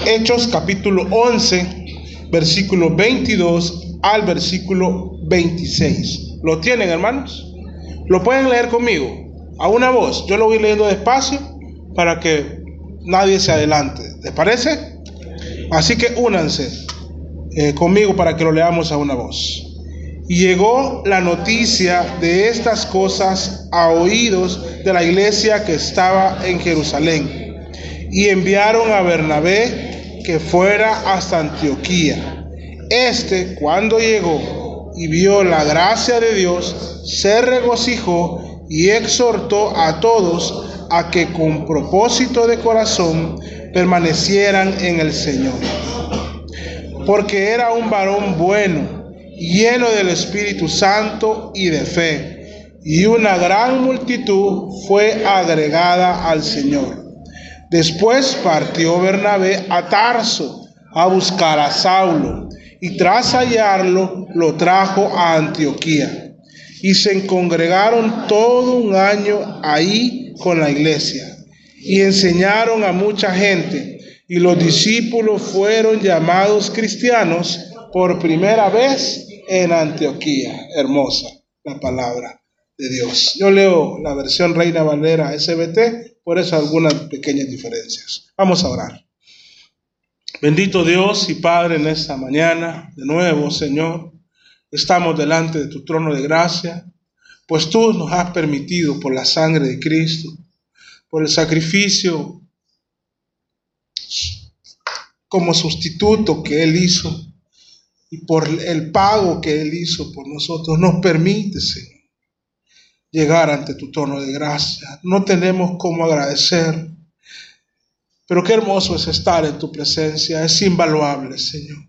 Hechos capítulo 11, versículo 22 al versículo 26. ¿Lo tienen, hermanos? ¿Lo pueden leer conmigo? A una voz. Yo lo voy leyendo despacio para que nadie se adelante. ¿Les parece? Así que únanse conmigo para que lo leamos a una voz. Y llegó la noticia de estas cosas a oídos de la iglesia que estaba en Jerusalén, y enviaron a Bernabé que fuera hasta Antioquía. Cuando llegó y vio la gracia de Dios, se regocijó y exhortó a todos a que con propósito de corazón permanecieran en el Señor, porque era un varón bueno, lleno del Espíritu Santo y de fe, y una gran multitud fue agregada al Señor. Después partió Bernabé a Tarso a buscar a Saulo, y tras hallarlo lo trajo a Antioquía. Y se congregaron todo un año ahí con la iglesia, y enseñaron a mucha gente, y los discípulos fueron llamados cristianos por primera vez en Antioquía. Hermosa la palabra de Dios. Yo leo la versión Reina Valera SBT, por eso algunas pequeñas diferencias. Vamos a orar. Bendito Dios y Padre, en esta mañana, de nuevo, Señor, estamos delante de tu trono de gracia, pues tú nos has permitido, por la sangre de Cristo, por el sacrificio como sustituto que Él hizo, y por el pago que Él hizo por nosotros, nos permite, Señor, llegar ante tu trono de gracia. No tenemos cómo agradecer, pero qué hermoso es estar en tu presencia. Es invaluable, Señor.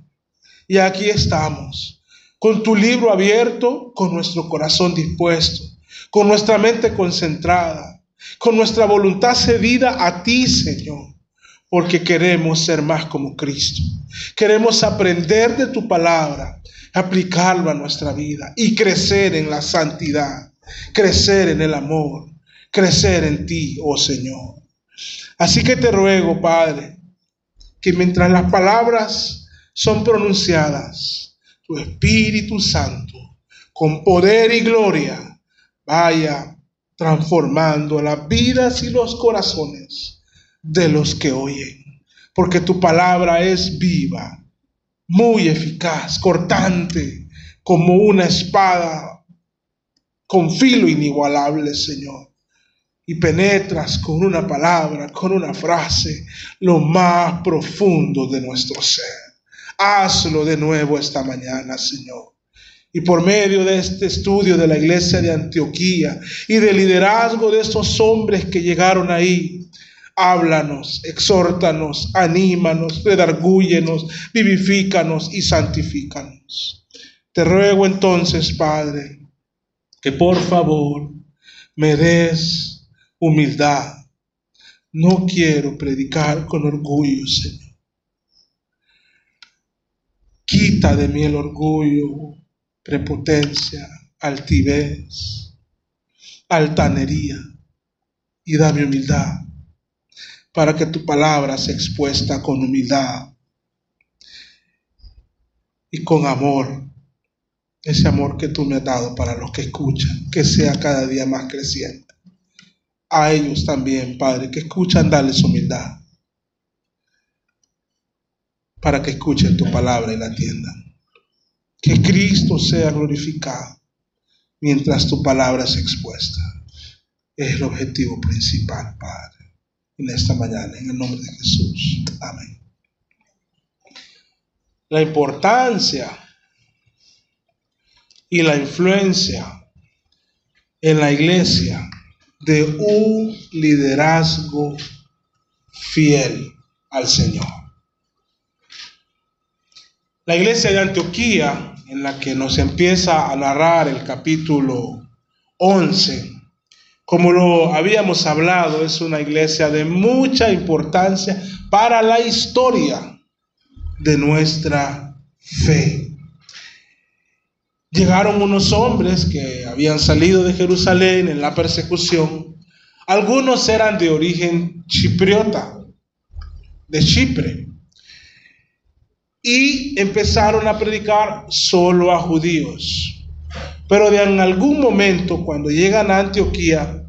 Y aquí estamos, con tu libro abierto, con nuestro corazón dispuesto, con nuestra mente concentrada, con nuestra voluntad cedida a ti, Señor, porque queremos ser más como Cristo. Queremos aprender de tu palabra, aplicarlo a nuestra vida y crecer en la santidad, crecer en el amor, crecer en ti, oh Señor. Así que te ruego, Padre, que mientras las palabras son pronunciadas, tu Espíritu Santo, con poder y gloria, vaya transformando las vidas y los corazones de los que oyen, porque tu palabra es viva, muy eficaz, cortante, como una espada con filo inigualable, Señor, y penetras con una palabra, con una frase, lo más profundo de nuestro ser. Hazlo de nuevo esta mañana, Señor. Y por medio de este estudio de la iglesia de Antioquía y del liderazgo de estos hombres que llegaron ahí, háblanos, exhórtanos, anímanos, redargúyenos, vivifícanos y santifícanos. Te ruego entonces, Padre, que por favor me des humildad. No quiero predicar con orgullo, Señor. Quita de mí el orgullo, prepotencia, altivez, altanería, y dame humildad, para que tu palabra sea expuesta con humildad y con amor, ese amor que tú me has dado para los que escuchan, que sea cada día más creciente. A ellos también, Padre, que escuchan, darles humildad, para que escuchen tu palabra y la atiendan. Que Cristo sea glorificado mientras tu palabra es expuesta. Es el objetivo principal, Padre, en esta mañana, en el nombre de Jesús. Amén. La importancia y la influencia en la iglesia de un liderazgo fiel al Señor. La iglesia de Antioquía, en la que nos empieza a narrar el capítulo 11, como lo habíamos hablado, es una iglesia de mucha importancia para la historia de nuestra fe. Llegaron unos hombres que habían salido de Jerusalén en la persecución. Algunos eran de origen chipriota, de Chipre, y empezaron a predicar solo a judíos. Pero en algún momento, cuando llegan a Antioquía,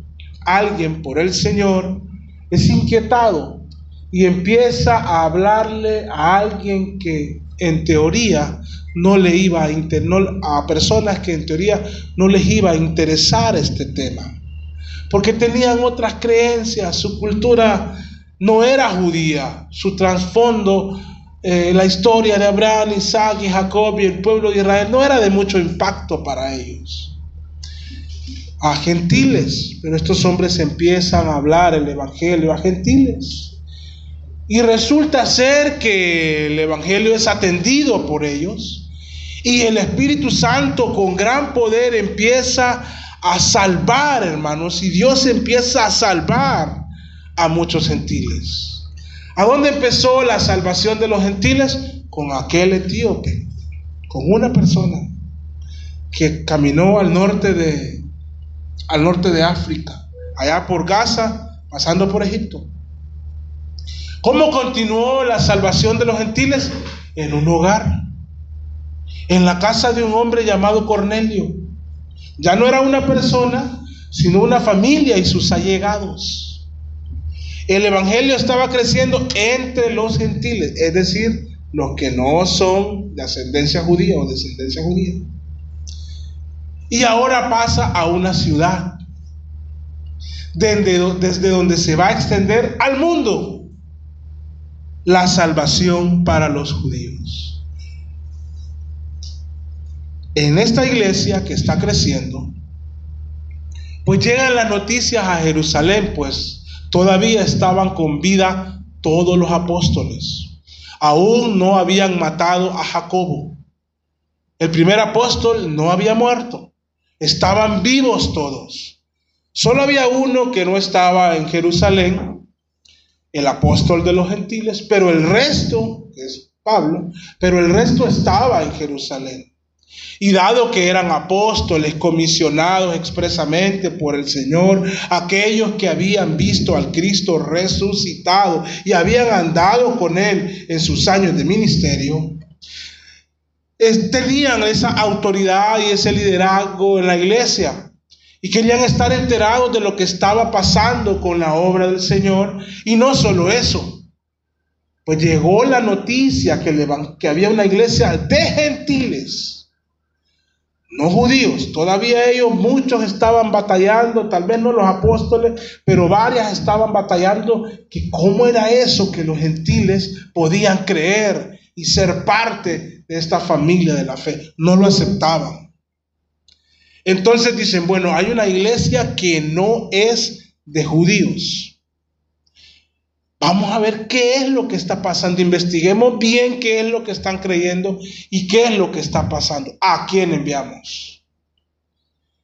alguien por el Señor es inquietado y empieza a hablarle a alguien que en teoría no le iba a personas que en teoría no les iba a interesar este tema, porque tenían otras creencias, su cultura no era judía, su trasfondo, la historia de Abraham, Isaac y Jacob y el pueblo de Israel no era de mucho impacto para ellos. A gentiles, pero estos hombres empiezan a hablar el evangelio a gentiles. Y resulta ser que el evangelio es atendido por ellos y el Espíritu Santo con gran poder empieza a salvar, hermanos, y Dios empieza a salvar a muchos gentiles. ¿A dónde empezó la salvación de los gentiles? Con aquel etíope, con una persona que caminó al norte de África, allá por Gaza, pasando por Egipto. ¿Cómo continuó la salvación de los gentiles? En un hogar, en la casa de un hombre llamado Cornelio. Ya no era una persona, sino una familia y sus allegados. El evangelio estaba creciendo entre los gentiles, es decir, los que no son de ascendencia judía o descendencia judía. Y ahora pasa a una ciudad, desde donde se va a extender al mundo la salvación para los judíos. En esta iglesia que está creciendo, pues llegan las noticias a Jerusalén, pues todavía estaban con vida todos los apóstoles. Aún no habían matado a Jacobo. El primer apóstol no había muerto. Estaban vivos todos. Solo había uno que no estaba en Jerusalén, el apóstol de los gentiles, pero el resto, que es Pablo, pero el resto estaba en Jerusalén. Y dado que eran apóstoles comisionados expresamente por el Señor, aquellos que habían visto al Cristo resucitado y habían andado con Él en sus años de ministerio, tenían esa autoridad y ese liderazgo en la iglesia. Y querían estar enterados de lo que estaba pasando con la obra del Señor. Y no solo eso, pues llegó la noticia que había una iglesia de gentiles, no judíos. Todavía ellos, muchos estaban batallando, tal vez no los apóstoles, pero varias estaban batallando, que cómo era eso que los gentiles podían creer y ser parte de esta familia de la fe. No lo aceptaban. Entonces dicen, bueno, hay una iglesia que no es de judíos. Vamos a ver qué es lo que está pasando. Investiguemos bien qué es lo que están creyendo y qué es lo que está pasando. ¿A quién enviamos?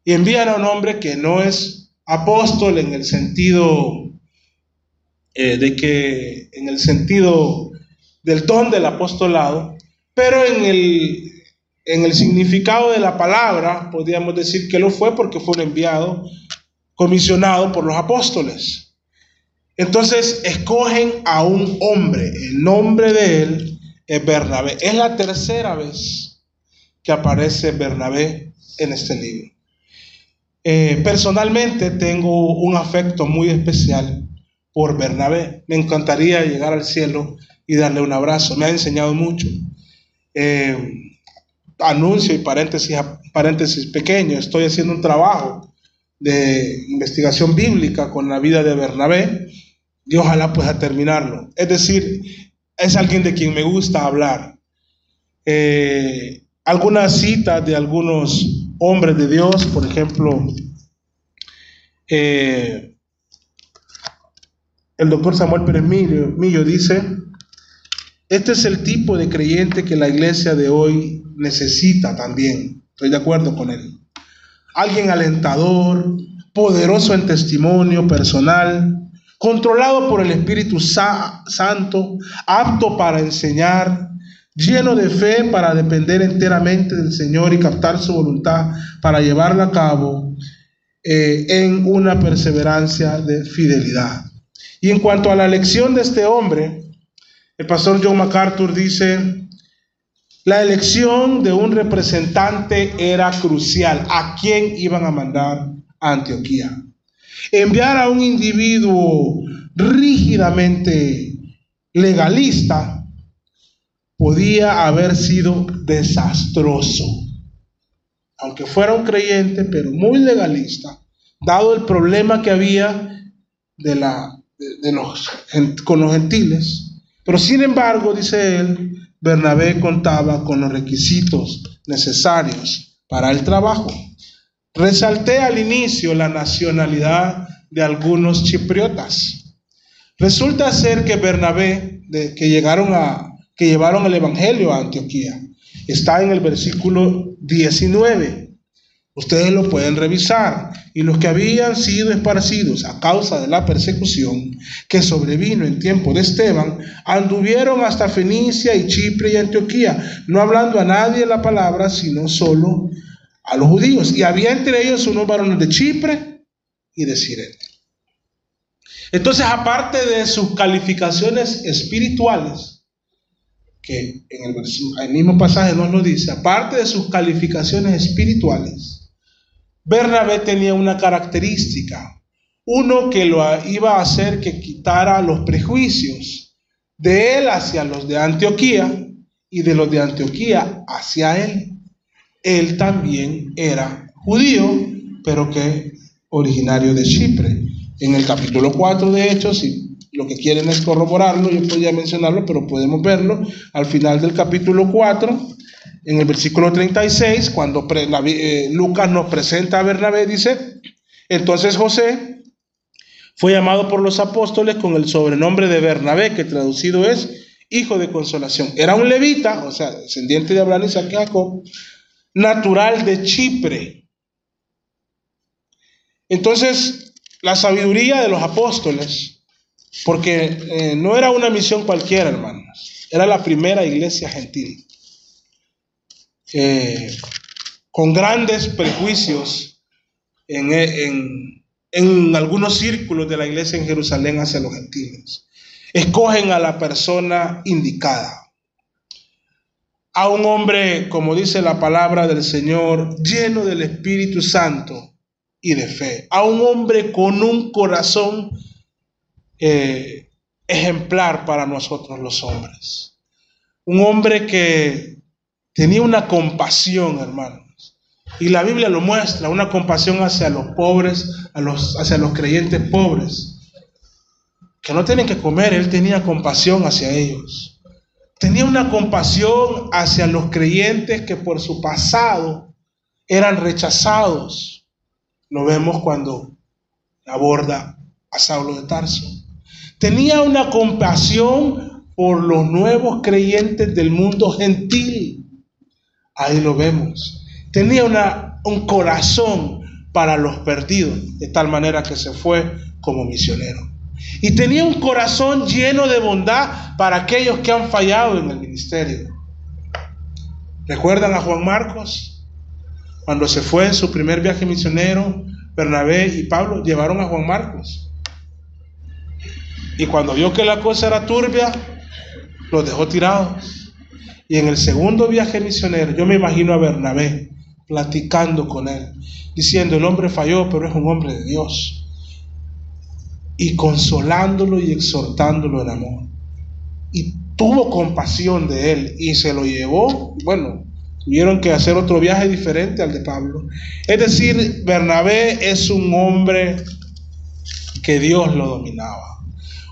Y envían a un hombre que no es apóstol en el sentido en el sentido del don del apostolado, pero en el significado de la palabra, podríamos decir que lo fue porque fue un enviado comisionado por los apóstoles. Entonces escogen a un hombre, el nombre de él es Bernabé. Es la tercera vez que aparece Bernabé en este libro. Personalmente tengo un afecto muy especial por Bernabé. Me encantaría llegar al cielo y darle un abrazo. Me ha enseñado mucho. Anuncio y paréntesis pequeño, estoy haciendo un trabajo de investigación bíblica con la vida de Bernabé y ojalá pueda terminarlo. Es decir, es alguien de quien me gusta hablar. Algunas citas de algunos hombres de Dios, por ejemplo, el doctor Samuel Pérez Millo dice: este es el tipo de creyente que la iglesia de hoy necesita también. Estoy de acuerdo con él. Alguien alentador, poderoso en testimonio personal, controlado por el Espíritu Santo, apto para enseñar, lleno de fe para depender enteramente del Señor y captar su voluntad para llevarla a cabo en una perseverancia de fidelidad. Y en cuanto a la elección de este hombre, el pastor John MacArthur dice: La elección de un representante era crucial. ¿A quién iban a mandar a Antioquía? Enviar a un individuo rígidamente legalista podía haber sido desastroso. Aunque fuera un creyente, pero muy legalista, dado el problema que había con los gentiles. Pero sin embargo, dice él, Bernabé contaba con los requisitos necesarios para el trabajo. Resalté al inicio la nacionalidad de algunos chipriotas. Resulta ser que Bernabé, que llevaron el evangelio a Antioquía, está en el versículo 19. Ustedes lo pueden revisar. Y los que habían sido esparcidos a causa de la persecución que sobrevino en tiempo de Esteban, anduvieron hasta Fenicia y Chipre y Antioquía, no hablando a nadie la palabra, sino solo a los judíos. Y había entre ellos unos varones de Chipre y de Cirene. Entonces, aparte de sus calificaciones espirituales, que en el mismo pasaje nos lo dice, aparte de sus calificaciones espirituales, Bernabé tenía una característica, uno que lo iba a hacer que quitara los prejuicios de él hacia los de Antioquía y de los de Antioquía hacia él. Él también era judío, pero que originario de Chipre. En el capítulo 4 de Hechos, si lo que quieren es corroborarlo, yo podría mencionarlo, pero podemos verlo al final del capítulo 4. En el versículo 36, cuando Lucas nos presenta a Bernabé, dice: entonces José fue llamado por los apóstoles con el sobrenombre de Bernabé, que traducido es hijo de consolación. Era un levita, o sea, descendiente de Abraham, Isaac y Jacob, natural de Chipre. Entonces, la sabiduría de los apóstoles, porque no era una misión cualquiera, hermanos, era la primera iglesia gentil. Con grandes prejuicios en algunos círculos de la iglesia en Jerusalén hacia los gentiles. Escogen a la persona indicada, a un hombre, como dice la palabra del Señor, lleno del Espíritu Santo y de fe, a un hombre con un corazón ejemplar para nosotros los hombres, un hombre que tenía una compasión, hermanos, y la Biblia lo muestra, una compasión hacia los pobres, hacia los creyentes pobres, que no tienen que comer. Él tenía compasión hacia ellos. Tenía una compasión hacia los creyentes que por su pasado eran rechazados. Lo vemos cuando aborda a Saulo de Tarso. Tenía una compasión por los nuevos creyentes del mundo gentil. Ahí lo vemos. Tenía un corazón para los perdidos, de tal manera que se fue como misionero. Y tenía un corazón lleno de bondad para aquellos que han fallado en el ministerio. ¿Recuerdan a Juan Marcos? Cuando se fue en su primer viaje misionero, Bernabé y Pablo llevaron a Juan Marcos. Y cuando vio que la cosa era turbia, los dejó tirados. Y en el segundo viaje misionero, yo me imagino a Bernabé platicando con él, diciendo: el hombre falló, pero es un hombre de Dios. Y consolándolo y exhortándolo en amor. Y tuvo compasión de él y se lo llevó. Bueno, tuvieron que hacer otro viaje diferente al de Pablo. Es decir, Bernabé es un hombre que Dios lo dominaba.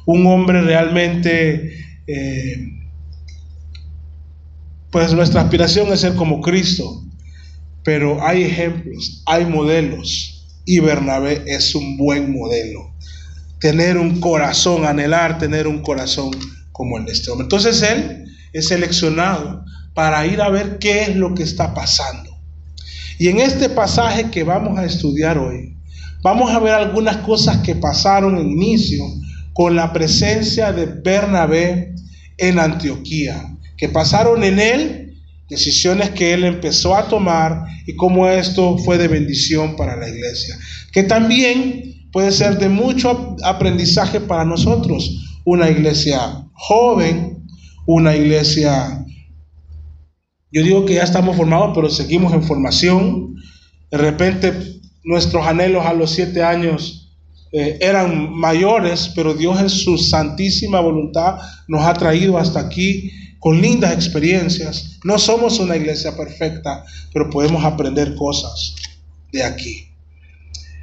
Un hombre realmente... pues nuestra aspiración es ser como Cristo, pero hay ejemplos, hay modelos, y Bernabé es un buen modelo. Tener un corazón, anhelar tener un corazón como el de este hombre. Entonces él es seleccionado para ir a ver qué es lo que está pasando. Y en este pasaje que vamos a estudiar hoy, vamos a ver algunas cosas que pasaron en inicio con la presencia de Bernabé en Antioquía, que pasaron en él, decisiones que él empezó a tomar y cómo esto fue de bendición para la iglesia, que también puede ser de mucho aprendizaje para nosotros, una iglesia joven, una iglesia Yo digo que ya estamos formados, pero seguimos en formación. De repente nuestros anhelos a los 7 años eran mayores, pero Dios en su santísima voluntad nos ha traído hasta aquí con lindas experiencias. No somos una iglesia perfecta, pero podemos aprender cosas de aquí.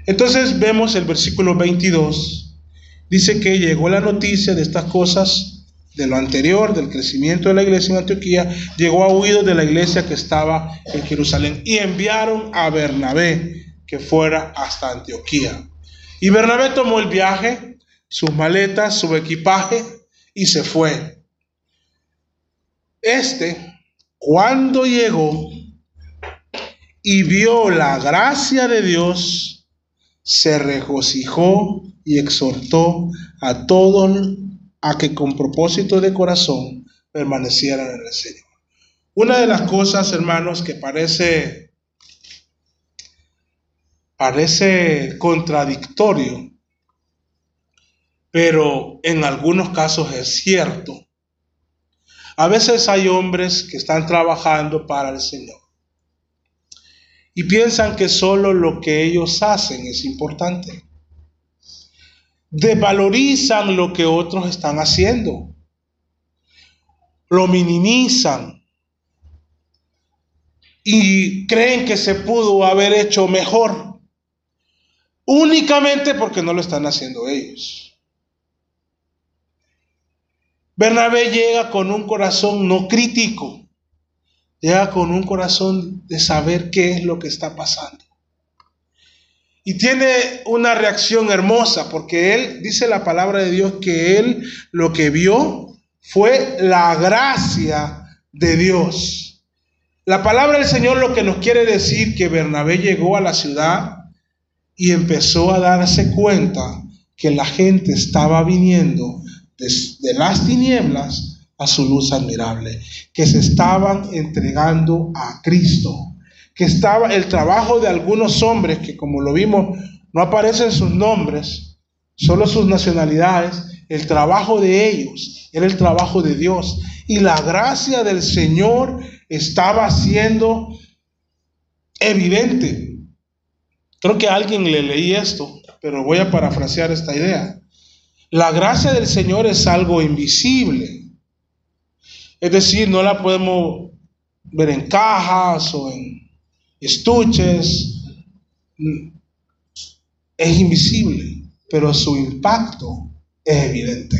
Entonces vemos el versículo 22. Dice que llegó la noticia de estas cosas, de lo anterior, del crecimiento de la iglesia en Antioquía, llegó a oídos de la iglesia que estaba en Jerusalén, y enviaron a Bernabé que fuera hasta Antioquía. Y Bernabé tomó el viaje, sus maletas, su equipaje, y se fue. Cuando llegó y vio la gracia de Dios, se regocijó y exhortó a todos a que con propósito de corazón permanecieran en el Señor. Una de las cosas, hermanos, que parece contradictorio, pero en algunos casos es cierto. A veces hay hombres que están trabajando para el Señor y piensan que solo lo que ellos hacen es importante. Desvalorizan lo que otros están haciendo, lo minimizan y creen que se pudo haber hecho mejor únicamente porque no lo están haciendo ellos. Bernabé llega con un corazón no crítico, llega con un corazón de saber qué es lo que está pasando. Y tiene una reacción hermosa, porque él, dice la palabra de Dios, que él lo que vio fue la gracia de Dios. La palabra del Señor lo que nos quiere decir que Bernabé llegó a la ciudad y empezó a darse cuenta que la gente estaba viniendo de las tinieblas a su luz admirable, que se estaban entregando a Cristo, que estaba el trabajo de algunos hombres que, como lo vimos, no aparecen sus nombres, solo sus nacionalidades. El trabajo de ellos era el trabajo de Dios, y la gracia del Señor estaba siendo evidente. Creo que a alguien le leí esto, pero voy a parafrasear esta idea. La gracia del Señor es algo invisible, es decir, no la podemos ver en cajas o en estuches, es invisible, pero su impacto es evidente.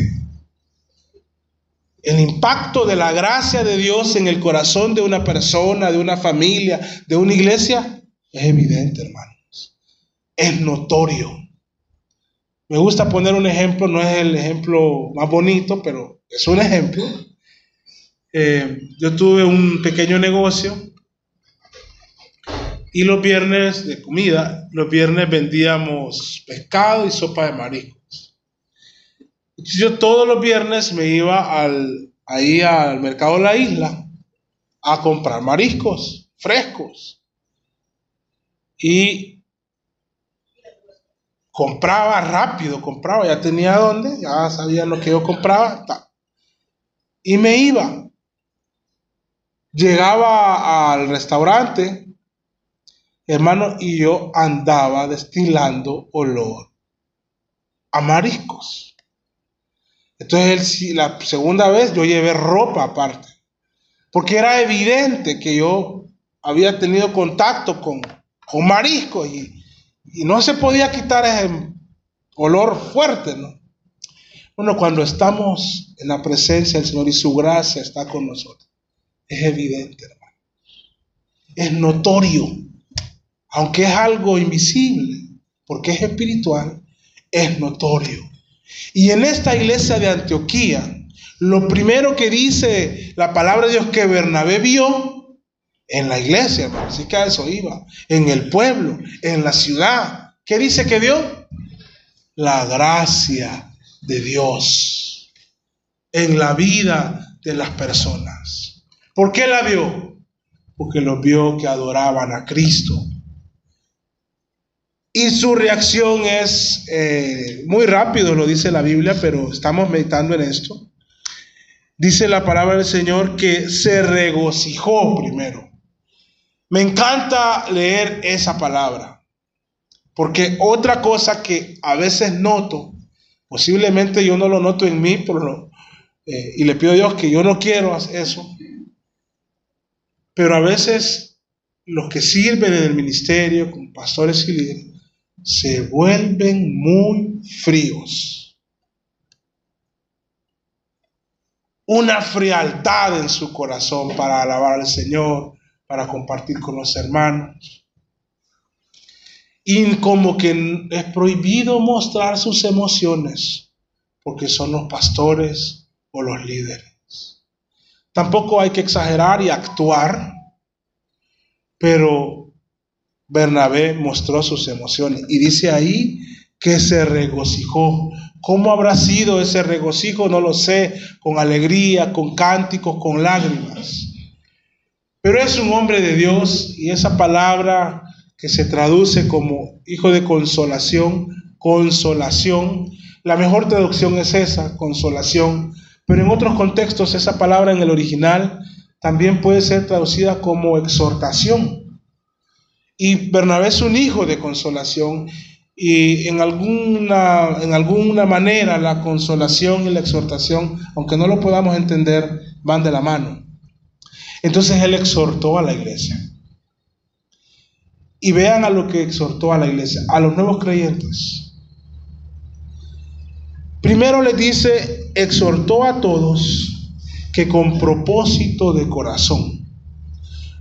El impacto de la gracia de Dios en el corazón de una persona, de una familia, de una iglesia, es evidente, hermanos. Es notorio. Me gusta poner un ejemplo, no es el ejemplo más bonito, pero es un ejemplo. Yo tuve un pequeño negocio y los viernes de comida, los viernes vendíamos pescado y sopa de mariscos. Entonces yo todos los viernes me iba ahí al mercado de la isla a comprar mariscos frescos y compraba rápido, ya tenía dónde, ya sabía lo que yo compraba, y me iba. Llegaba al restaurante, hermano, y yo andaba destilando olor a mariscos. Entonces la segunda vez yo llevé ropa aparte, porque era evidente que yo había tenido contacto con mariscos y no se podía quitar ese olor fuerte, ¿no? Bueno, cuando estamos en la presencia del Señor y su gracia está con nosotros, es evidente, hermano. Es notorio, aunque es algo invisible, porque es espiritual, es notorio. Y en esta iglesia de Antioquía, lo primero que dice la palabra de Dios que Bernabé vio en la iglesia, hermano, así que a eso iba, en el pueblo, en la ciudad, ¿qué dice que vio? La gracia de Dios en la vida de las personas. ¿Por qué la vio? Porque los vio que adoraban a Cristo. Y su reacción es muy rápido, lo dice la Biblia, pero estamos meditando en esto. Dice la palabra del Señor que se regocijó primero. Me encanta leer esa palabra, porque otra cosa que a veces noto, posiblemente yo no lo noto en mí, y le pido a Dios que yo no quiero hacer eso, pero a veces los que sirven en el ministerio, como pastores y líderes, se vuelven muy fríos. Una frialdad en su corazón para alabar al Señor, para compartir con los hermanos. Y como que es prohibido mostrar sus emociones, porque son los pastores o los líderes. Tampoco hay que exagerar y actuar, pero Bernabé mostró sus emociones y dice ahí que se regocijó. ¿Cómo habrá sido ese regocijo? No lo sé, con alegría, con cánticos, con lágrimas. Pero es un hombre de Dios, y esa palabra que se traduce como hijo de consolación, consolación, la mejor traducción es esa, consolación, pero en otros contextos esa palabra en el original también puede ser traducida como exhortación. Y Bernabé es un hijo de consolación, y en alguna manera la consolación y la exhortación, aunque no lo podamos entender, van de la mano. Entonces él exhortó a la iglesia. Y vean a lo que exhortó a la iglesia, a los nuevos creyentes. Primero les dice, exhortó a todos que con propósito de corazón.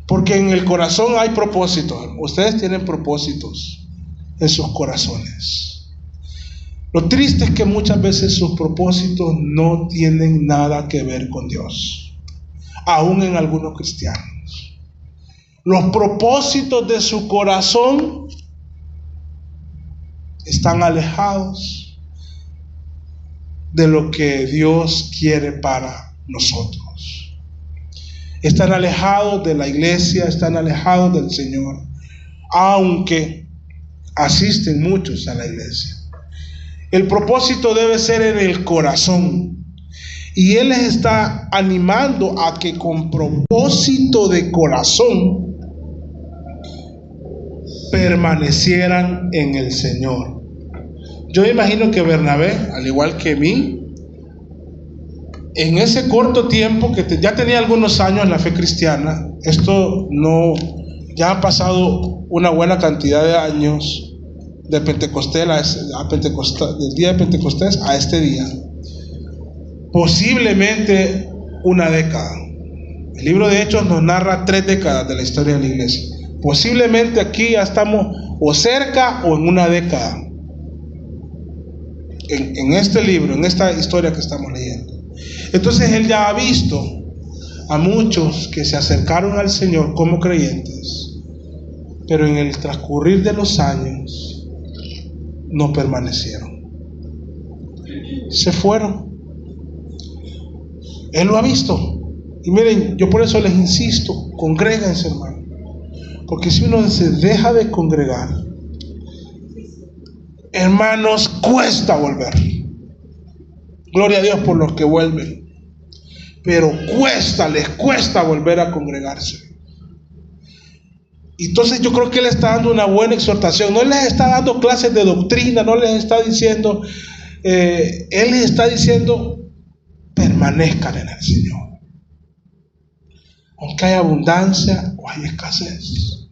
Porque en el corazón hay propósitos. Ustedes tienen propósitos en sus corazones. Lo triste es que muchas veces sus propósitos no tienen nada que ver con Dios, aún en algunos cristianos. Los propósitos de su corazón están alejados de lo que Dios quiere para nosotros. Están alejados de la iglesia, están alejados del Señor, aunque asisten muchos a la iglesia. El propósito debe ser en el corazón, y Él les está animando a que con propósito de corazón permanecieran en el Señor. Yo imagino que Bernabé, al igual que mí, en ese corto tiempo que ya tenía algunos años en la fe cristiana, ya ha pasado una buena cantidad de años de Pentecostés del día de Pentecostés a este día, posiblemente una década. El libro de Hechos nos narra 3 décadas de la historia de la iglesia. Posiblemente aquí ya estamos o cerca o en una década en este libro, en esta historia que estamos leyendo. Entonces él ya ha visto a muchos que se acercaron al Señor como creyentes, pero en el transcurrir de los años no permanecieron, se fueron. Él lo ha visto. Y miren, yo por eso les insisto, congréguense, hermano, porque si uno se deja de congregar, hermanos, cuesta volver. Gloria a Dios por los que vuelven, pero les cuesta volver a congregarse. Entonces yo creo que Él está dando una buena exhortación. No les está dando clases de doctrina, no les está diciendo, Él les está diciendo, permanezcan en el Señor, aunque haya abundancia o hay escasez.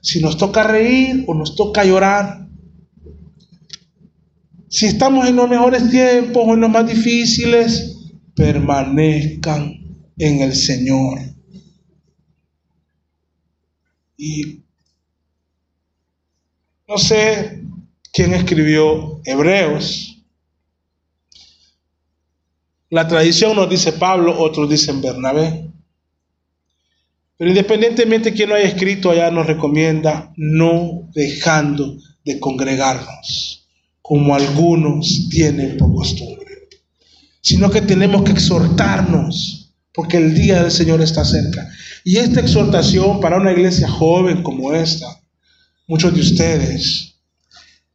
Si nos toca reír o nos toca llorar, si estamos en los mejores tiempos o en los más difíciles, permanezcan en el Señor. Y no sé quién escribió Hebreos. La tradición nos dice Pablo, otros dicen Bernabé. Pero independientemente de quién lo haya escrito, allá nos recomienda no dejando de congregarnos, como algunos tienen por costumbre, sino que tenemos que exhortarnos, porque el día del Señor está cerca. Y esta exhortación para una iglesia joven como esta, muchos de ustedes,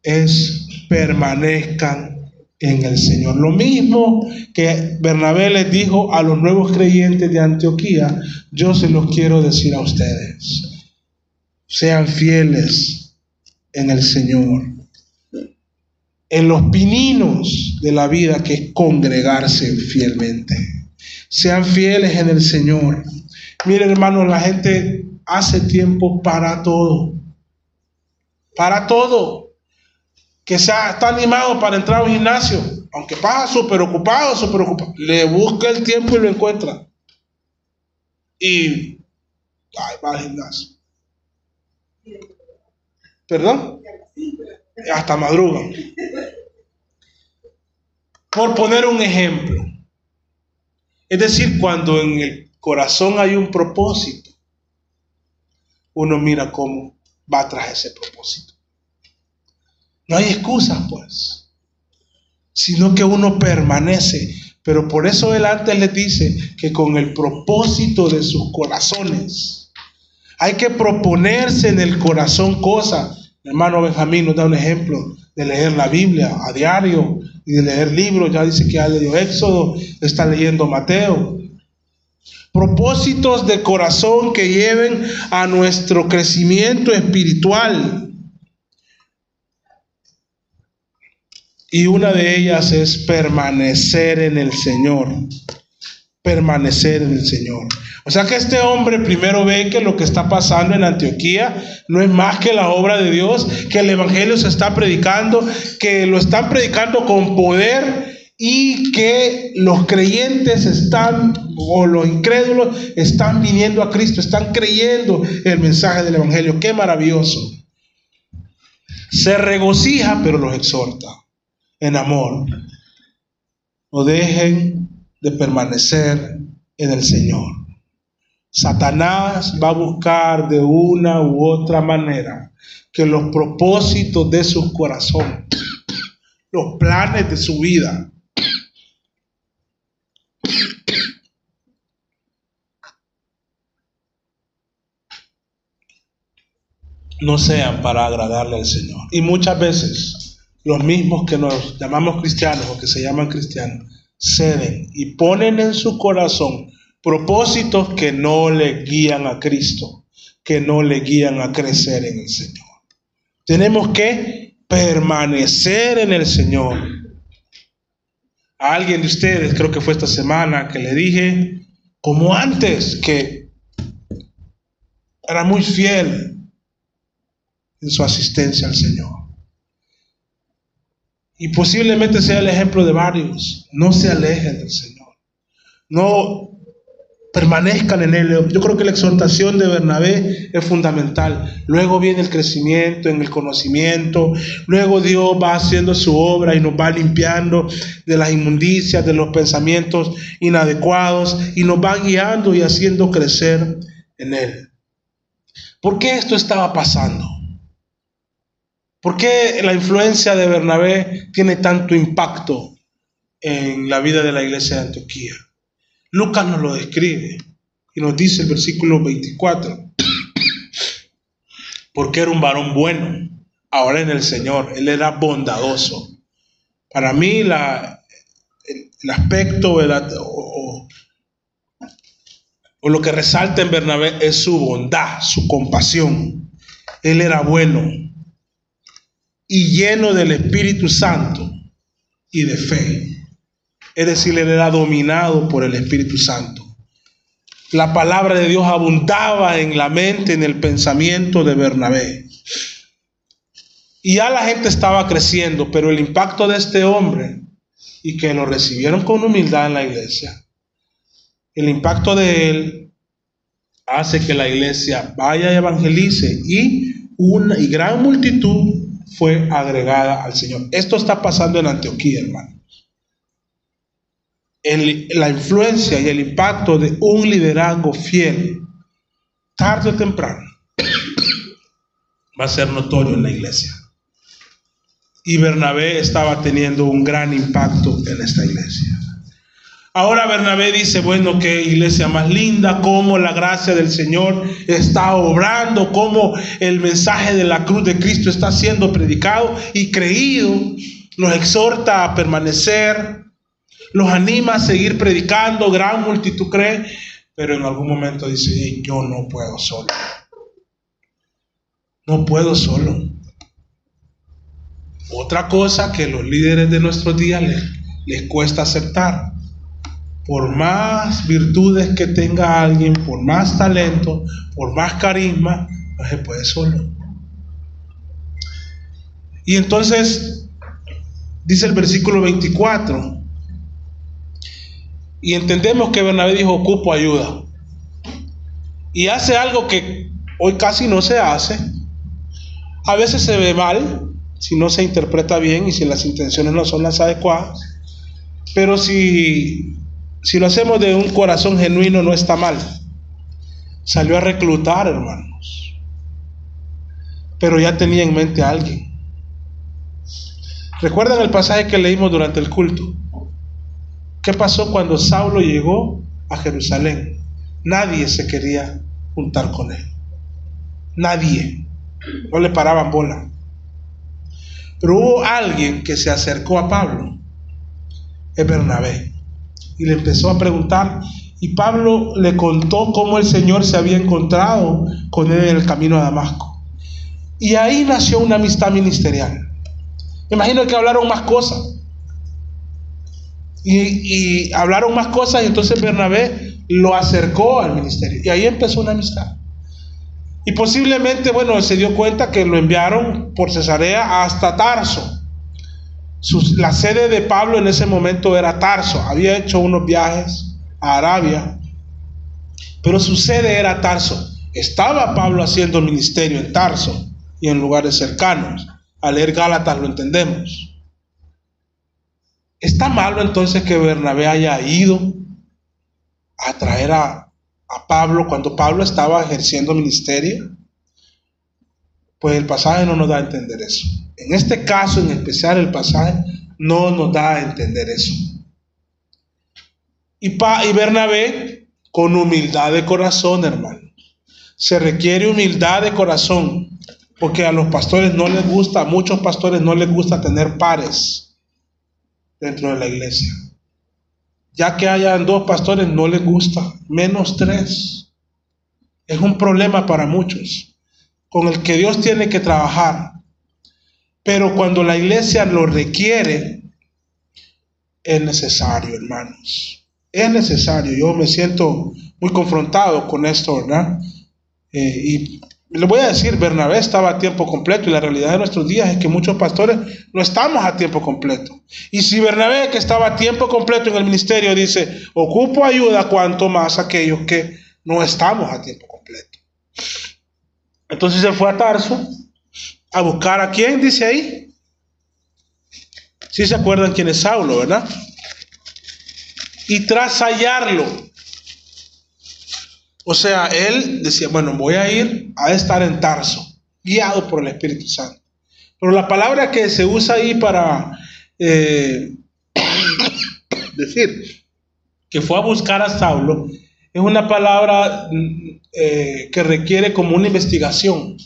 es permanezcan en el Señor. Lo mismo que Bernabé les dijo a los nuevos creyentes de Antioquía, yo se los quiero decir a ustedes. Sean fieles en el Señor. En los pininos de la vida, que es congregarse fielmente. Sean fieles en el Señor. Miren, hermanos, la gente hace tiempo para todo. Para todo. Que está animado para entrar a un gimnasio, aunque pasa súper ocupado, le busca el tiempo y lo encuentra. Y va al gimnasio. ¿Perdón? Hasta madruga. Por poner un ejemplo. Es decir, cuando en el corazón hay un propósito, uno mira cómo va tras ese propósito. No hay excusas, pues, sino que uno permanece. Pero por eso él antes les dice que con el propósito de sus corazones. Hay que proponerse en el corazón cosas. Mi hermano Benjamín nos da un ejemplo de leer la Biblia a diario y de leer libros. Ya dice que ya leyó Éxodo, está leyendo Mateo. Propósitos de corazón que lleven a nuestro crecimiento espiritual. Y una de ellas es permanecer en el Señor. Permanecer en el Señor. O sea que este hombre primero ve que lo que está pasando en Antioquía no es más que la obra de Dios, que el Evangelio se está predicando, que lo están predicando con poder y que los creyentes o los incrédulos están viniendo a Cristo, están creyendo el mensaje del Evangelio. ¡Qué maravilloso! Se regocija, pero los exhorta en amor. No dejen de permanecer en el Señor. Satanás va a buscar de una u otra manera que los propósitos de su corazón, los planes de su vida, no sean para agradarle al Señor. Y muchas veces los mismos que nos llamamos cristianos o que se llaman cristianos ceden y ponen en su corazón propósitos que no le guían a Cristo, que no le guían a crecer en el Señor. Tenemos que permanecer en el Señor. A alguien de ustedes, creo que fue esta semana, que le dije, como antes, que era muy fiel en su asistencia al Señor. Y posiblemente sea el ejemplo de varios. No se alejen del Señor. No permanezcan en Él. Yo creo que la exhortación de Bernabé es fundamental. Luego viene el crecimiento en el conocimiento. Luego Dios va haciendo su obra y nos va limpiando de las inmundicias, de los pensamientos inadecuados y nos va guiando y haciendo crecer en Él. ¿Por qué esto estaba pasando? ¿Por qué la influencia de Bernabé tiene tanto impacto en la vida de la iglesia de Antioquía? Lucas nos lo describe y nos dice el versículo 24. Porque era un varón bueno, ahora en el Señor, él era bondadoso. Para mí el aspecto o lo que resalta en Bernabé es su bondad, su compasión. Él era bueno y lleno del Espíritu Santo y de fe. Es decir, él era dominado por el Espíritu Santo. La palabra de Dios abundaba en la mente, en el pensamiento de Bernabé. Y ya la gente estaba creciendo, pero el impacto de este hombre, y que lo recibieron con humildad en la iglesia, el impacto de él hace que la iglesia vaya y evangelice y gran multitud fue agregada al Señor. Esto está pasando en Antioquía, hermano. La influencia y el impacto de un liderazgo fiel, tarde o temprano, va a ser notorio en la iglesia. Y Bernabé estaba teniendo un gran impacto en esta iglesia. Ahora Bernabé dice, bueno, qué iglesia más linda, cómo la gracia del Señor está obrando, cómo el mensaje de la cruz de Cristo está siendo predicado y creído. los exhorta a permanecer, los anima a seguir predicando, gran multitud cree, pero en algún momento dice: hey, yo no puedo solo. No puedo solo. Otra cosa que los líderes de nuestros días les cuesta aceptar. Por más virtudes que tenga alguien, por más talento, por más carisma, no se puede solo. Y entonces dice el versículo 24, y entendemos que Bernabé dijo: ocupo ayuda. Y hace algo que hoy casi no se hace. A veces se ve mal si no se interpreta bien y si las intenciones no son las adecuadas, pero si lo hacemos de un corazón genuino no está mal. Salió a reclutar, hermanos, pero ya tenía en mente a alguien. ¿Recuerdan el pasaje que leímos durante el culto? ¿Qué pasó cuando Saulo llegó a Jerusalén? Nadie se quería juntar con él. Nadie. No le paraban bola. Pero hubo alguien que se acercó a Pablo, es Bernabé, y le empezó a preguntar, y Pablo le contó cómo el Señor se había encontrado con él en el camino a Damasco. Y ahí nació una amistad ministerial. Me imagino que hablaron más cosas. Y hablaron más cosas, y entonces Bernabé lo acercó al ministerio. Y ahí empezó una amistad. Y posiblemente, bueno, se dio cuenta que lo enviaron por Cesarea hasta Tarso. La sede de Pablo en ese momento era Tarso. Había hecho unos viajes a Arabia, pero su sede era Tarso. Estaba Pablo haciendo ministerio en Tarso y en lugares cercanos. Al leer Gálatas lo entendemos. ¿Está malo entonces que Bernabé haya ido a traer a Pablo cuando Pablo estaba ejerciendo ministerio? Pues el pasaje no nos da a entender eso. En este caso en especial el pasaje no nos da a entender eso. Y Bernabé, con humildad de corazón, hermano. Se requiere humildad de corazón, porque a los pastores no les gusta, a muchos pastores no les gusta tener pares dentro de la iglesia. Ya que hayan 2 pastores no les gusta, menos 3. Es un problema para muchos, con el que Dios tiene que trabajar. Pero cuando la iglesia lo requiere, es necesario, hermanos. Es necesario. Yo me siento muy confrontado con esto, ¿verdad? Y le voy a decir, Bernabé estaba a tiempo completo, y la realidad de nuestros días es que muchos pastores no estamos a tiempo completo. Y si Bernabé, que estaba a tiempo completo en el ministerio, dice: ocupo ayuda, cuanto más aquellos que no estamos a tiempo completo. Entonces se fue a Tarso a buscar a quién, dice ahí. Sí se acuerdan quién es Saulo, ¿verdad? Y tras hallarlo, o sea, él decía: bueno, voy a ir a estar en Tarso, guiado por el Espíritu Santo. Pero la palabra que se usa ahí para decir que fue a buscar a Saulo es una palabra que requiere como una investigación,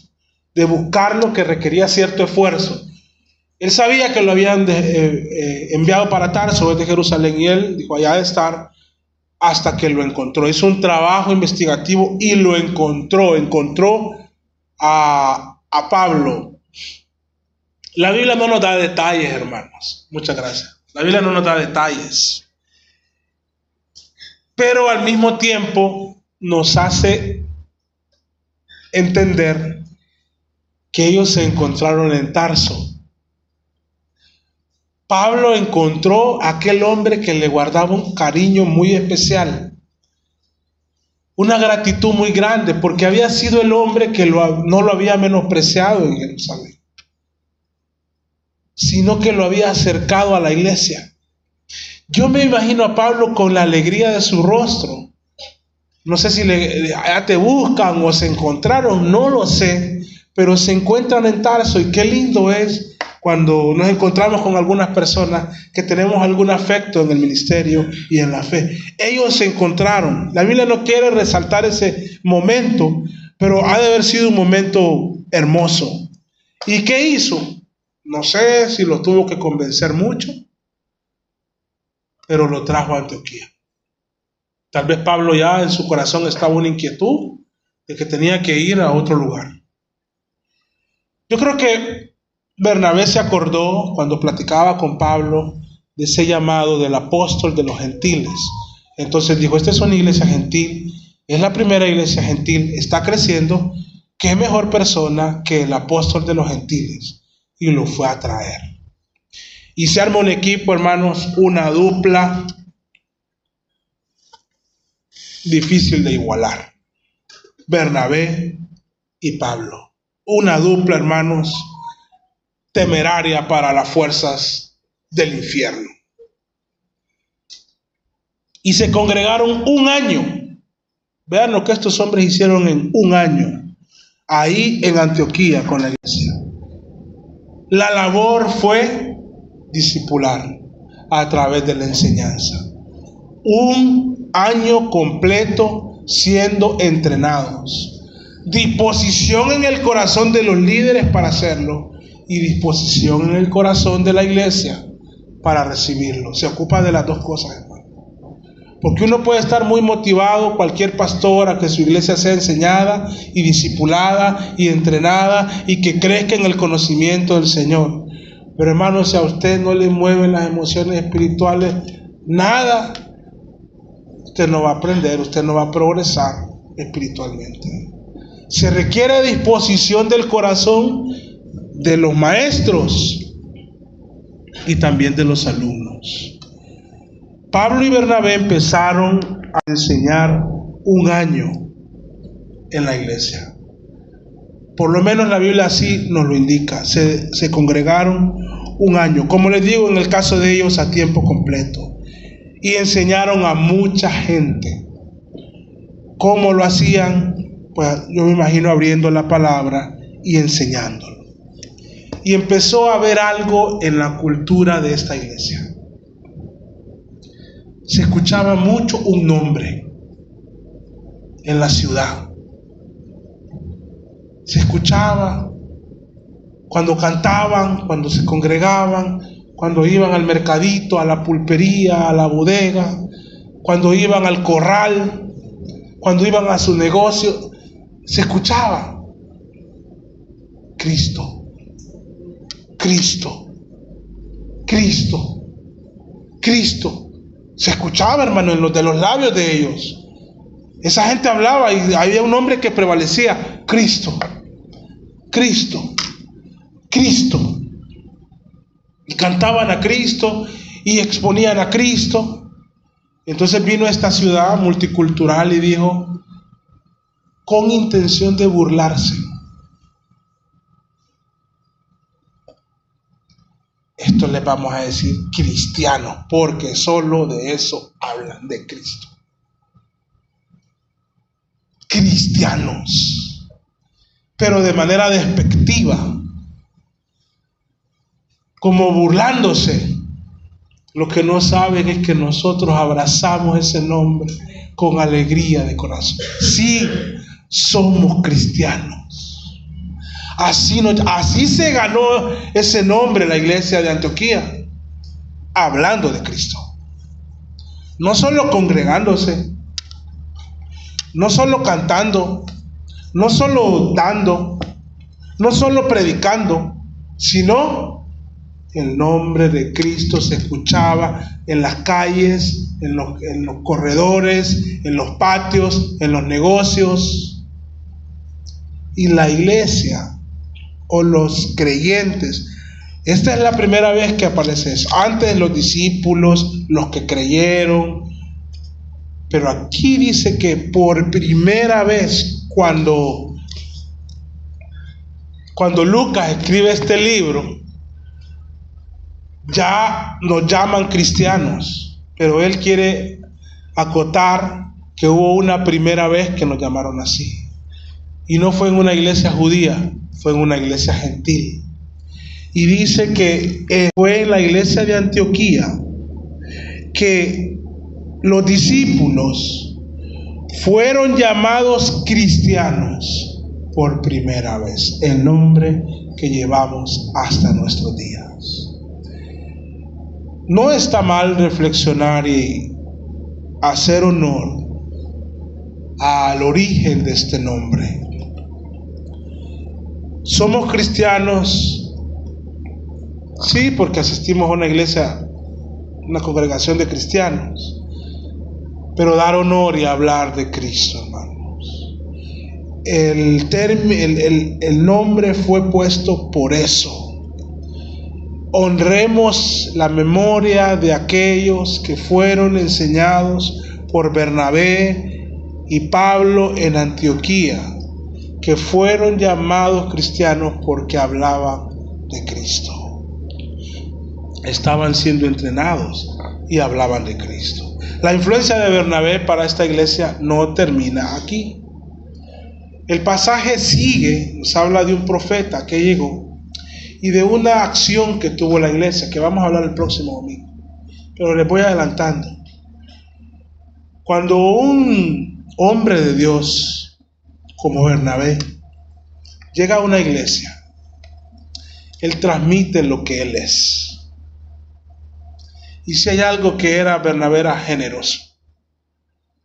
de buscarlo, que requería cierto esfuerzo. Él sabía que lo habían enviado para Tarso, desde Jerusalén, y él dijo: allá de estar, hasta que lo encontró. Hizo un trabajo investigativo y lo encontró. Encontró a Pablo. La Biblia no nos da detalles, hermanos. Muchas gracias. La Biblia no nos da detalles. Pero al mismo tiempo nos hace entender que ellos se encontraron en Tarso. Pablo encontró a aquel hombre que le guardaba un cariño muy especial, una gratitud muy grande, porque había sido el hombre que no lo había menospreciado en Jerusalén, sino que lo había acercado a la iglesia. Yo me imagino a Pablo con la alegría de su rostro. No sé si ya te buscan o se encontraron, no lo sé, pero se encuentran en Tarso, y qué lindo es cuando nos encontramos con algunas personas que tenemos algún afecto en el ministerio y en la fe. Ellos se encontraron. La Biblia no quiere resaltar ese momento, pero ha de haber sido un momento hermoso. ¿Y qué hizo? No sé si lo tuvo que convencer mucho, pero lo trajo a Antioquía. Tal vez Pablo ya en su corazón estaba una inquietud de que tenía que ir a otro lugar. Yo creo que Bernabé se acordó cuando platicaba con Pablo de ese llamado del apóstol de los gentiles. Entonces dijo, esta es una iglesia gentil, es la primera iglesia gentil, está creciendo, ¿qué mejor persona que el apóstol de los gentiles? Y lo fue a traer. Y se armó un equipo, hermanos, una dupla difícil de igualar. Bernabé y Pablo. Una dupla, hermanos, temeraria para las fuerzas del infierno. Y se congregaron un año. Vean lo que estos hombres hicieron en un año, ahí en Antioquía con la iglesia. La labor fue discipular a través de la enseñanza. Un año completo siendo entrenados. Disposición en el corazón de los líderes para hacerlo y disposición en el corazón de la iglesia para recibirlo. Se ocupa de las dos cosas, hermano. Porque uno puede estar muy motivado, cualquier pastor, a que su iglesia sea enseñada y discipulada y entrenada y que crezca en el conocimiento del Señor. Pero hermano, si a usted no le mueven las emociones espirituales, nada, usted no va a aprender, usted no va a progresar espiritualmente. Se requiere disposición del corazón de los maestros y también de los alumnos. Pablo y Bernabé empezaron a enseñar un año en la iglesia. Por lo menos la Biblia así nos lo indica. Se congregaron un año, como les digo, en el caso de ellos a tiempo completo. Y enseñaron a mucha gente. ¿Cómo lo hacían? Pues yo me imagino abriendo la palabra y enseñándolo. Y empezó a haber algo en la cultura de esta iglesia. Se escuchaba mucho un nombre en la ciudad. Se escuchaba cuando cantaban, cuando se congregaban, cuando iban al mercadito, a la pulpería, a la bodega, cuando iban al corral, cuando iban a su negocio, se escuchaba Cristo, Cristo, Cristo, Cristo. Se escuchaba, hermano, en los de los labios de ellos. Esa gente hablaba y había un hombre que prevalecía: Cristo, Cristo, Cristo. Y cantaban a Cristo y exponían a Cristo. Entonces vino a esta ciudad multicultural y dijo, con intención de burlarse, esto les vamos a decir cristianos, porque solo de eso hablan, de Cristo. Cristianos, pero de manera despectiva, como burlándose. Lo que no saben es que nosotros abrazamos ese nombre con alegría de corazón. Sí, somos cristianos. Así se ganó ese nombre la iglesia de Antioquía, hablando de Cristo. No solo congregándose, no solo cantando, no solo dando, no solo predicando, sino el nombre de Cristo se escuchaba en las calles, en los corredores, en los patios, en los negocios. Y la iglesia o los creyentes, esta es la primera vez que aparece eso. Antes los discípulos, los que creyeron, pero aquí dice que por primera vez cuando Lucas escribe este libro, ya nos llaman cristianos, pero él quiere acotar que hubo una primera vez que nos llamaron así. Y no fue en una iglesia judía, fue en una iglesia gentil. Y dice que fue en la iglesia de Antioquía que los discípulos fueron llamados cristianos por primera vez. El nombre que llevamos hasta nuestros días. No está mal reflexionar y hacer honor al origen de este nombre. Somos cristianos, sí, porque asistimos a una iglesia, una congregación de cristianos, pero dar honor y hablar de Cristo, hermanos. El nombre fue puesto por eso. Honremos la memoria de aquellos que fueron enseñados por Bernabé y Pablo en Antioquía, que fueron llamados cristianos porque hablaban de Cristo. Estaban siendo entrenados y hablaban de Cristo. La influencia de Bernabé para esta iglesia no termina aquí. El pasaje sigue, nos habla de un profeta que llegó y de una acción que tuvo la iglesia, que vamos a hablar el próximo domingo. Pero les voy adelantando. Cuando un hombre de Dios como Bernabé llega a una iglesia, él transmite lo que él es. Y si hay algo que era Bernabé, era generoso.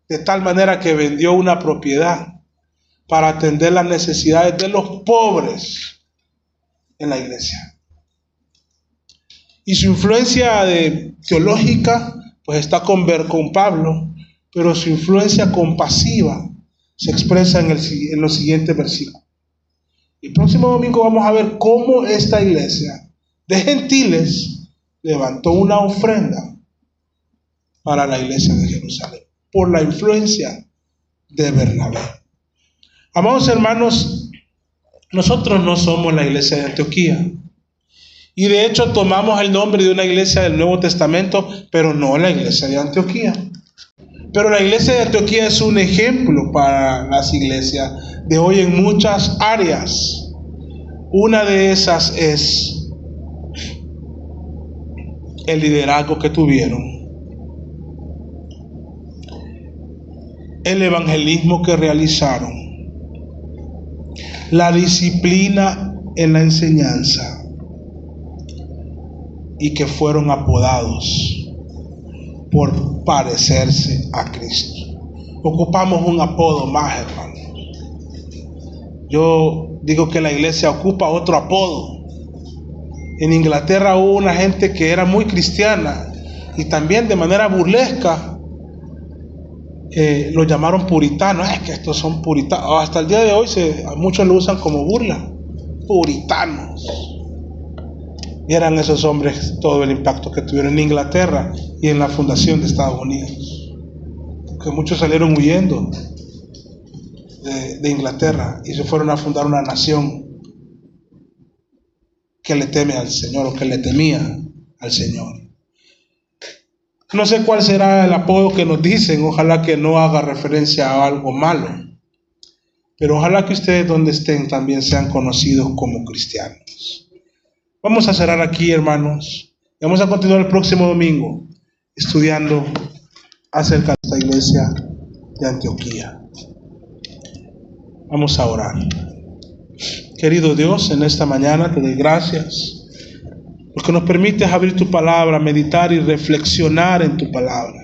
De tal manera que vendió una propiedad para atender las necesidades de los pobres en la iglesia. Y su influencia teológica pues está con Pablo, pero su influencia compasiva se expresa en los siguientes versículos. El próximo domingo vamos a ver cómo esta iglesia de gentiles levantó una ofrenda para la iglesia de Jerusalén por la influencia de Bernabé. Amados hermanos, nosotros no somos la iglesia de Antioquía. Y de hecho tomamos el nombre de una iglesia del Nuevo Testamento, pero no la iglesia de Antioquía. Pero la iglesia de Antioquía es un ejemplo para las iglesias de hoy en muchas áreas. Una de esas es el liderazgo que tuvieron, el evangelismo que realizaron, la disciplina en la enseñanza, y que fueron apodados por parecerse a Cristo. Ocupamos un apodo más, hermano. Yo digo que la iglesia ocupa otro apodo. En Inglaterra hubo una gente que era muy cristiana y también de manera burlesca lo llamaron puritanos. Es que estos son puritanos. Hasta el día de hoy muchos lo usan como burla. Puritanos. Y eran esos hombres todo el impacto que tuvieron en Inglaterra y en la fundación de Estados Unidos. Que muchos salieron huyendo de Inglaterra y se fueron a fundar una nación que le teme al Señor, o que le temía al Señor. No sé cuál será el apodo que nos dicen. Ojalá que no haga referencia a algo malo, pero ojalá que ustedes donde estén también sean conocidos como cristianos. Vamos a cerrar aquí, hermanos. Vamos a continuar el próximo domingo estudiando acerca de esta iglesia de Antioquía. Vamos a orar. Querido Dios, en esta mañana te doy gracias porque nos permites abrir tu palabra, meditar y reflexionar en tu palabra.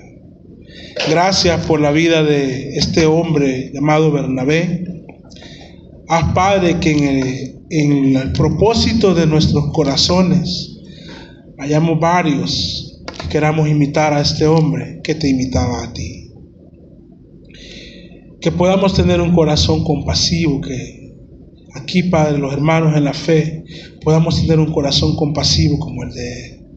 Gracias por la vida de este hombre llamado Bernabé. Haz, Padre, que en el propósito de nuestros corazones hayamos varios que queramos imitar a este hombre que te imitaba a ti. Que podamos tener un corazón compasivo, que aquí, Padre, los hermanos en la fe, podamos tener un corazón compasivo como el de él.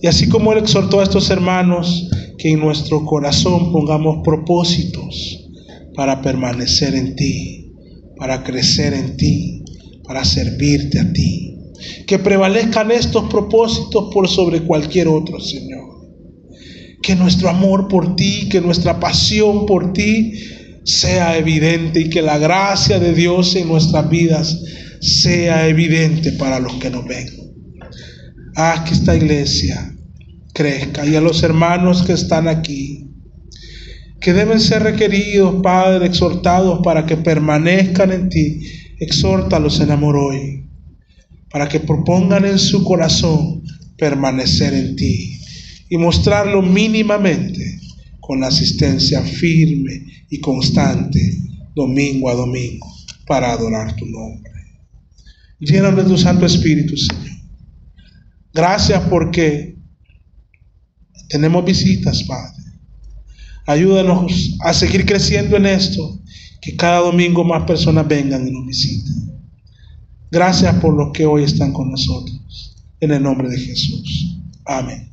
Y así como él exhortó a estos hermanos, que en nuestro corazón pongamos propósitos para permanecer en ti, para crecer en ti, para servirte a ti. Que prevalezcan estos propósitos por sobre cualquier otro, Señor. Que nuestro amor por ti, que nuestra pasión por ti sea evidente, y que la gracia de Dios en nuestras vidas sea evidente para los que nos ven. Haz que esta iglesia crezca, y a los hermanos que están aquí, que deben ser requeridos, Padre, exhortados para que permanezcan en ti, exhórtalos en amor hoy. para que propongan en su corazón permanecer en ti y mostrarlo mínimamente con la asistencia firme y constante domingo a domingo para adorar tu nombre. Llénanos de tu Santo Espíritu, Señor. Gracias porque tenemos visitas, Padre. Ayúdanos a seguir creciendo en esto, que cada domingo más personas vengan y nos visiten. Gracias por los que hoy están con nosotros. En el nombre de Jesús. Amén.